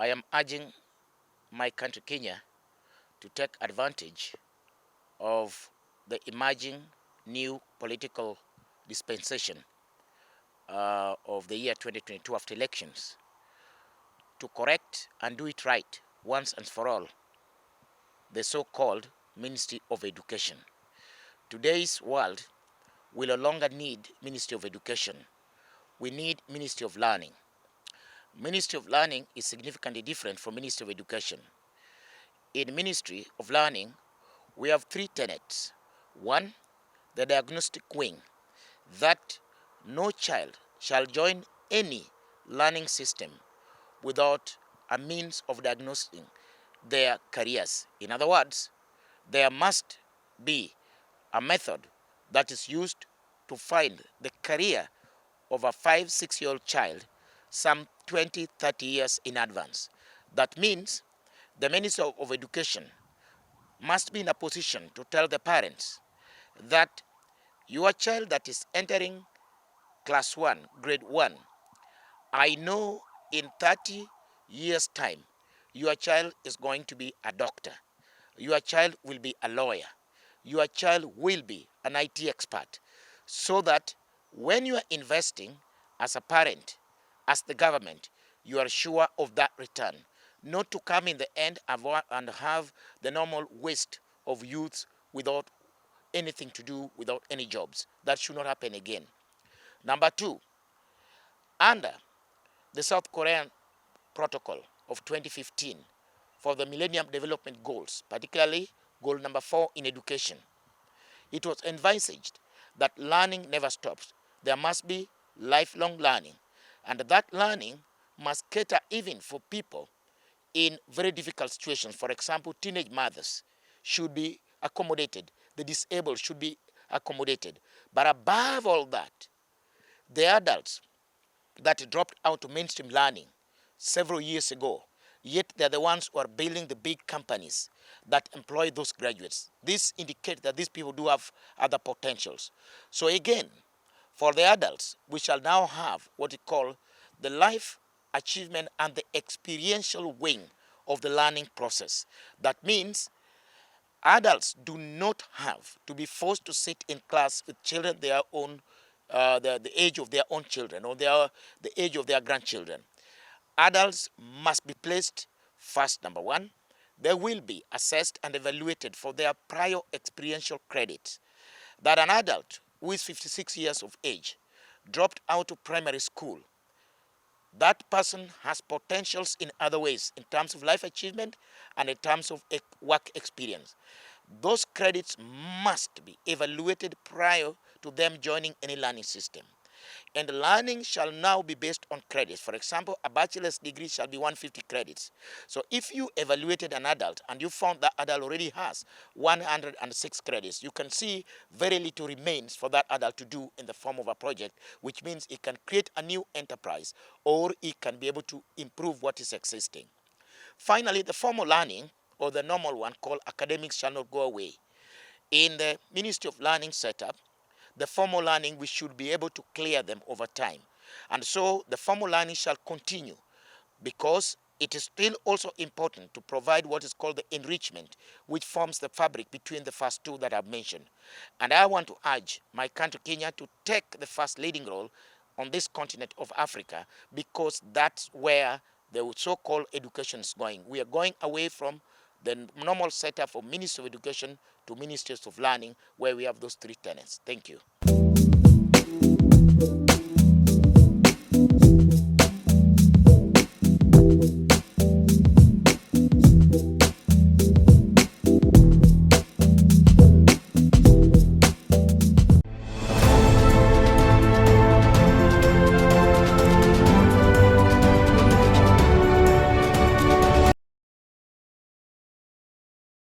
I am urging my country, Kenya, to take advantage of the emerging new political dispensation of the year 2022 after elections to correct and do it right once and for all, the so-called Ministry of Education. Today's world will no longer need Ministry of Education. We need Ministry of Learning. Ministry of Learning is significantly different from Ministry of Education. In Ministry of Learning, we have three tenets. One, the diagnostic wing, that no child shall join any learning system without a means of diagnosing their careers. In other words, there must be a method that is used to find the career of a 5-6-year-old child some 20-30 years in advance. That means the Minister of Education must be in a position to tell the parents that your child that is entering class 1, grade 1, I know in 30 years' time, your child is going to be a doctor. Your child will be a lawyer. Your child will be an IT expert. So that when you are investing as a parent, as the government, you are sure of that return. Not to come in the end and have the normal waste of youth without anything to do, without any jobs. That should not happen again. Number two, under the South Korean Protocol of 2015 for the Millennium Development Goals, particularly goal number 4 in education, it was envisaged that learning never stops. There must be lifelong learning, and that learning must cater even for people in very difficult situations. For example, teenage mothers should be accommodated. The disabled should be accommodated. But above all that, the adults that dropped out of mainstream learning several years ago, yet they're the ones who are building the big companies that employ those graduates. This indicates that these people do have other potentials. So again, for the adults, we shall now have what we call the life achievement and the experiential wing of the learning process. That means adults do not have to be forced to sit in class with children their own, the age of their own children or the age of their grandchildren. Adults must be placed first, number one. They will be assessed and evaluated for their prior experiential credits. That an adult who is 56 years of age dropped out of primary school, that person has potentials in other ways in terms of life achievement and in terms of work experience. Those credits must be evaluated prior to them joining any learning system. And learning shall now be based on credits. For example, a bachelor's degree shall be 150 credits. So if you evaluated an adult and you found that adult already has 106 credits, you can see very little remains for that adult to do in the form of a project, which means it can create a new enterprise or it can be able to improve what is existing. Finally, the formal learning, or the normal one called academics, shall not go away. In the Ministry of Learning setup, the formal learning, we should be able to clear them over time. And so the formal learning shall continue because it is still also important to provide what is called the enrichment, which forms the fabric between the first two that I've mentioned. And I want to urge my country, Kenya, to take the first leading role on this continent of Africa because that's where the so-called education is going. We are going away from the normal setup of Ministry of Education to Ministries of Learning, where we have those three tenets. Thank you.